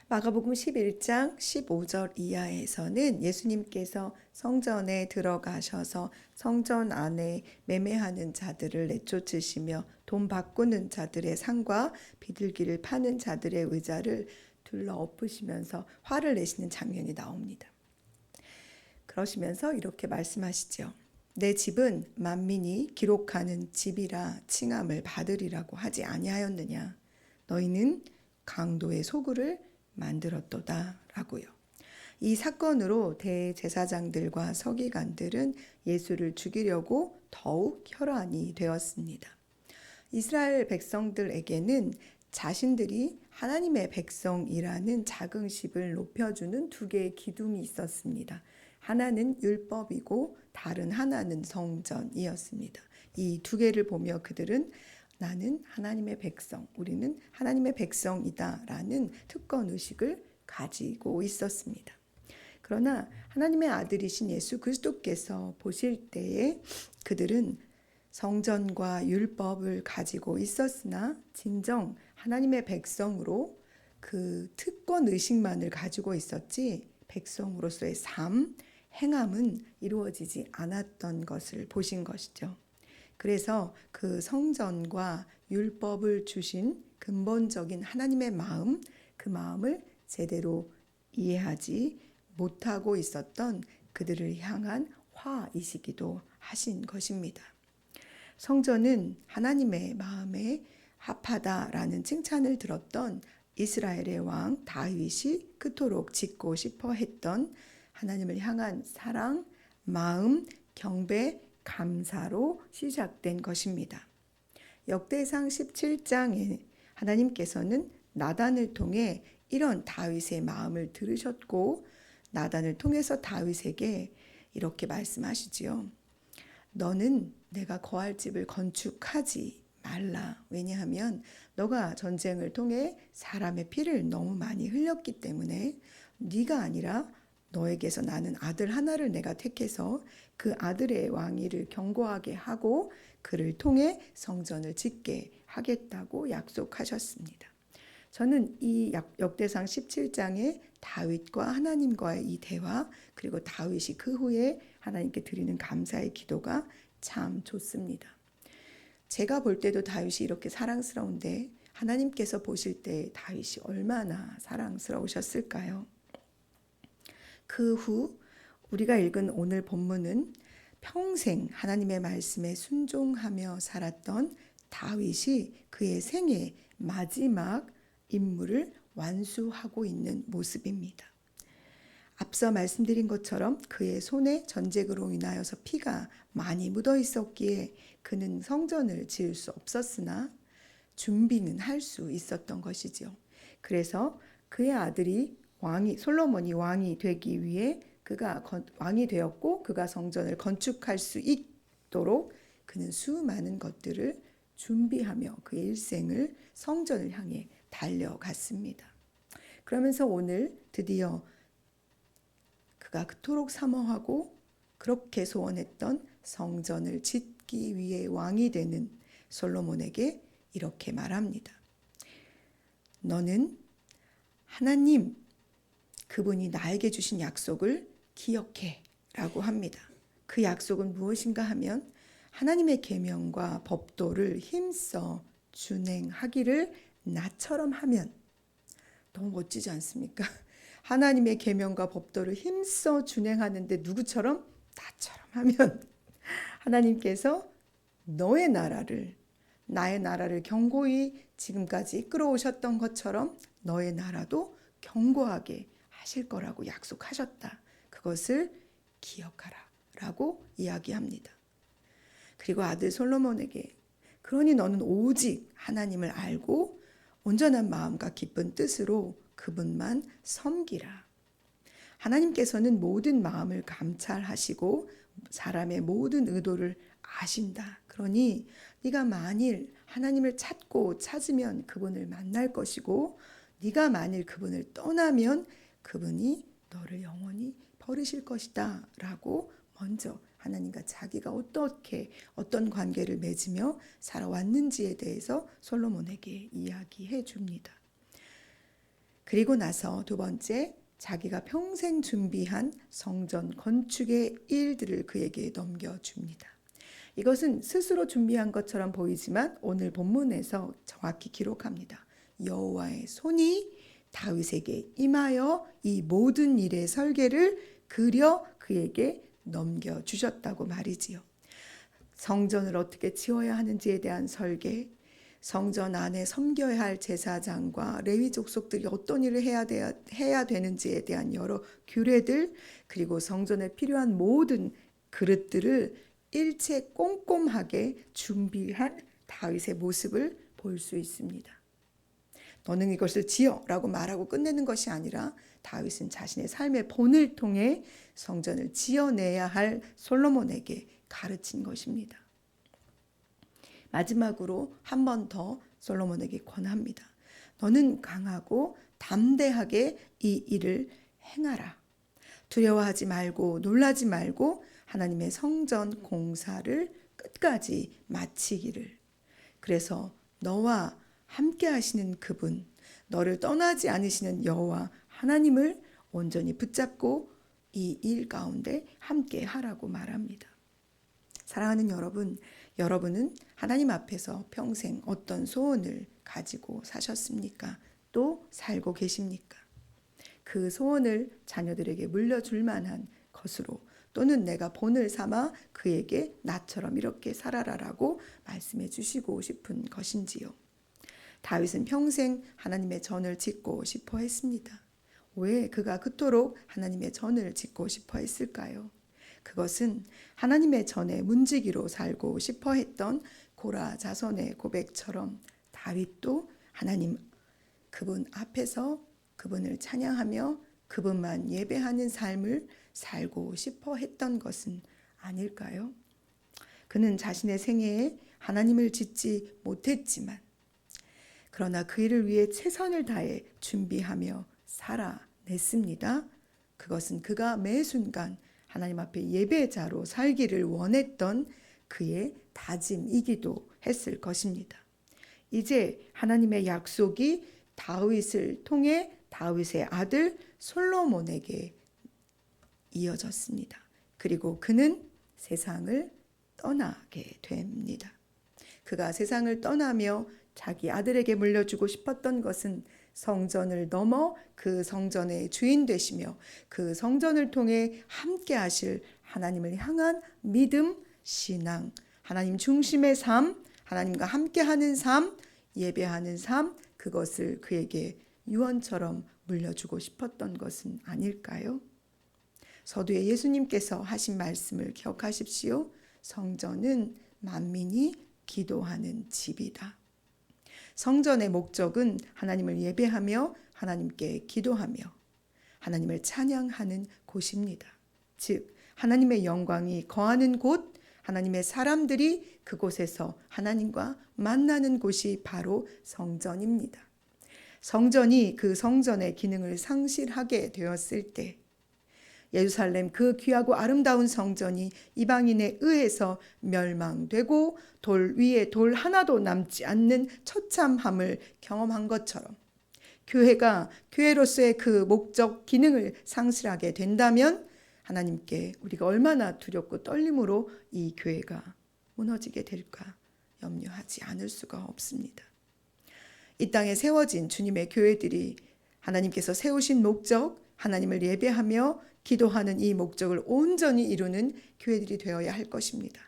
마가복음 11장 15절 이하에서는 예수님께서 성전에 들어가셔서 성전 안에 매매하는 자들을 내쫓으시며 돈 바꾸는 자들의 상과 비둘기를 파는 자들의 의자를 둘러 엎으시면서 화를 내시는 장면이 나옵니다. 그러시면서 이렇게 말씀하시죠. 내 집은 만민이 기록하는 집이라 칭함을 받으리라고 하지 아니하였느냐. 너희는 강도의 소굴을 만들었도다 라고요. 이 사건으로 대제사장들과 서기관들은 예수를 죽이려고 더욱 혈안이 되었습니다. 이스라엘 백성들에게는 자신들이 하나님의 백성이라는 자긍심을 높여주는 두 개의 기둥이 있었습니다. 하나는 율법이고 다른 하나는 성전이었습니다. 이 두 개를 보며 그들은 나는 하나님의 백성, 우리는 하나님의 백성이다라는 특권의식을 가지고 있었습니다. 그러나 하나님의 아들이신 예수 그리스도께서 보실 때에 그들은 성전과 율법을 가지고 있었으나 진정 하나님의 백성으로 그 특권의식만을 가지고 있었지 백성으로서의 삶, 행함은 이루어지지 않았던 것을 보신 것이죠. 그래서 그 성전과 율법을 주신 근본적인 하나님의 마음, 그 마음을 제대로 이해하지 못하고 있었던 그들을 향한 화이시기도 하신 것입니다. 성전은 하나님의 마음에 합하다라는 칭찬을 들었던 이스라엘의 왕 다윗이 그토록 짓고 싶어 했던 하나님을 향한 사랑, 마음, 경배, 감사로 시작된 것입니다. 역대상 17장에 하나님께서는 나단을 통해 이런 다윗의 마음을 들으셨고 나단을 통해서 다윗에게 이렇게 말씀하시지요. 너는 내가 거할 집을 건축하지 말라. 왜냐하면 너가 전쟁을 통해 사람의 피를 너무 많이 흘렸기 때문에 네가 아니라 너에게서 나는 아들 하나를 내가 택해서 그 아들의 왕위를 견고하게 하고 그를 통해 성전을 짓게 하겠다고 약속하셨습니다. 저는 이 역대상 17장의 다윗과 하나님과의 이 대화, 그리고 다윗이 그 후에 하나님께 드리는 감사의 기도가 참 좋습니다. 제가 볼 때도 다윗이 이렇게 사랑스러운데 하나님께서 보실 때 다윗이 얼마나 사랑스러우셨을까요? 그 후 우리가 읽은 오늘 본문은 평생 하나님의 말씀에 순종하며 살았던 다윗이 그의 생애 마지막 임무를 완수하고 있는 모습입니다. 앞서 말씀드린 것처럼 그의 손에 전쟁으로 인하여서 피가 많이 묻어 있었기에 그는 성전을 지을 수 없었으나 준비는 할 수 있었던 것이죠. 그래서 그의 아들이 솔로몬이 왕이 되기 위해 그가 왕이 되었고 그가 성전을 건축할 수 있도록 그는 수많은 것들을 준비하며 그의 일생을 성전을 향해 달려갔습니다. 그러면서 오늘 드디어 그가 그토록 사모하고 그렇게 소원했던 성전을 짓기 위해 왕이 되는 솔로몬에게 이렇게 말합니다. 너는 하나님, 그분이 나에게 주신 약속을 기억해 라고 합니다. 그 약속은 무엇인가 하면 하나님의 계명과 법도를 힘써 준행하기를 나처럼 하면, 너무 멋지지 않습니까? 하나님의 계명과 법도를 힘써 준행하는데 누구처럼? 나처럼 하면 하나님께서 너의 나라를, 나의 나라를 견고히 지금까지 이끌어오셨던 것처럼 너의 나라도 견고하게 하실 거라고 약속하셨다. 그것을 기억하라 라고 이야기합니다. 그리고 아들 솔로몬에게 그러니 너는 오직 하나님을 알고 온전한 마음과 기쁜 뜻으로 그분만 섬기라. 하나님께서는 모든 마음을 감찰하시고 사람의 모든 의도를 아신다. 그러니 네가 만일 하나님을 찾고 찾으면 그분을 만날 것이고 네가 만일 그분을 떠나면 그분이 너를 영원히 버리실 것이다 라고 먼저 하나님과 자기가 어떻게 어떤 관계를 맺으며 살아왔는지에 대해서 솔로몬에게 이야기해 줍니다. 그리고 나서 두 번째, 자기가 평생 준비한 성전 건축의 일들을 그에게 넘겨줍니다. 이것은 스스로 준비한 것처럼 보이지만 오늘 본문에서 정확히 기록합니다. 여호와의 손이 다윗에게 임하여 이 모든 일의 설계를 그려 그에게 넘겨주셨다고 말이지요. 성전을 어떻게 지어야 하는지에 대한 설계, 성전 안에 섬겨야 할 제사장과 레위 족속들이 어떤 일을 해야 되는지에 대한 여러 규례들, 그리고 성전에 필요한 모든 그릇들을 일체 꼼꼼하게 준비한 다윗의 모습을 볼 수 있습니다. 너는 이것을 지어라고 말하고 끝내는 것이 아니라 다윗은 자신의 삶의 본을 통해 성전을 지어내야 할 솔로몬에게 가르친 것입니다. 마지막으로 한 번 더 솔로몬에게 권합니다. 너는 강하고 담대하게 이 일을 행하라. 두려워하지 말고 놀라지 말고 하나님의 성전 공사를 끝까지 마치기를. 그래서 너와 함께 하시는 그분, 너를 떠나지 않으시는 여호와 하나님을 온전히 붙잡고 이 일 가운데 함께 하라고 말합니다. 사랑하는 여러분, 여러분은 하나님 앞에서 평생 어떤 소원을 가지고 사셨습니까? 또 살고 계십니까? 그 소원을 자녀들에게 물려줄 만한 것으로, 또는 내가 본을 삼아 그에게 나처럼 이렇게 살아라라고 말씀해 주시고 싶은 것인지요. 다윗은 평생 하나님의 전을 짓고 싶어 했습니다. 왜 그가 그토록 하나님의 전을 짓고 싶어 했을까요? 그것은 하나님의 전에 문지기로 살고 싶어 했던 고라 자손의 고백처럼 다윗도 하나님 그분 앞에서 그분을 찬양하며 그분만 예배하는 삶을 살고 싶어 했던 것은 아닐까요? 그는 자신의 생애에 하나님을 짓지 못했지만 그러나 그 일을 위해 최선을 다해 준비하며 살아냈습니다. 그것은 그가 매 순간 하나님 앞에 예배자로 살기를 원했던 그의 다짐이기도 했을 것입니다. 이제 하나님의 약속이 다윗을 통해 다윗의 아들 솔로몬에게 이어졌습니다. 그리고 그는 세상을 떠나게 됩니다. 그가 세상을 떠나며 자기 아들에게 물려주고 싶었던 것은 성전을 넘어 그 성전의 주인 되시며 그 성전을 통해 함께 하실 하나님을 향한 믿음, 신앙, 하나님 중심의 삶, 하나님과 함께하는 삶, 예배하는 삶, 그것을 그에게 유언처럼 물려주고 싶었던 것은 아닐까요? 서두에 예수님께서 하신 말씀을 기억하십시오. 성전은 만민이 기도하는 집이다. 성전의 목적은 하나님을 예배하며 하나님께 기도하며 하나님을 찬양하는 곳입니다. 즉 하나님의 영광이 거하는 곳, 하나님의 사람들이 그곳에서 하나님과 만나는 곳이 바로 성전입니다. 성전이 그 성전의 기능을 상실하게 되었을 때 예루살렘 그 귀하고 아름다운 성전이 이방인에 의해서 멸망되고 돌 위에 돌 하나도 남지 않는 처참함을 경험한 것처럼 교회가 교회로서의 그 목적 기능을 상실하게 된다면 하나님께 우리가 얼마나 두렵고 떨림으로 이 교회가 무너지게 될까 염려하지 않을 수가 없습니다. 이 땅에 세워진 주님의 교회들이 하나님께서 세우신 목적, 하나님을 예배하며 기도하는 이 목적을 온전히 이루는 교회들이 되어야 할 것입니다.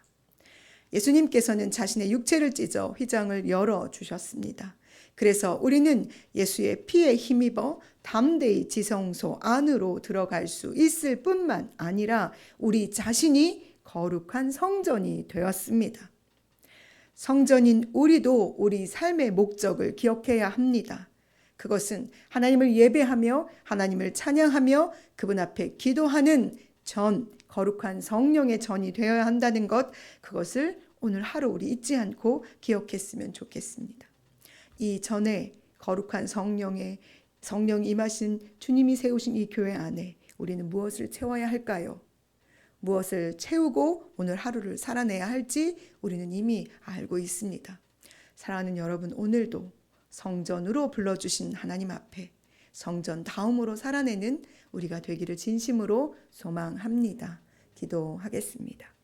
예수님께서는 자신의 육체를 찢어 휘장을 열어주셨습니다. 그래서 우리는 예수의 피에 힘입어 담대히 지성소 안으로 들어갈 수 있을 뿐만 아니라 우리 자신이 거룩한 성전이 되었습니다. 성전인 우리도 우리 삶의 목적을 기억해야 합니다. 그것은 하나님을 예배하며 하나님을 찬양하며 그분 앞에 기도하는 전, 거룩한 성령의 전이 되어야 한다는 것, 그것을 오늘 하루 우리 잊지 않고 기억했으면 좋겠습니다. 이 전에 거룩한 성령이 임하신 주님이 세우신 이 교회 안에 우리는 무엇을 채워야 할까요? 무엇을 채우고 오늘 하루를 살아내야 할지 우리는 이미 알고 있습니다. 사랑하는 여러분, 오늘도 성전으로 불러주신 하나님 앞에 성전 다음으로 살아내는 우리가 되기를 진심으로 소망합니다. 기도하겠습니다.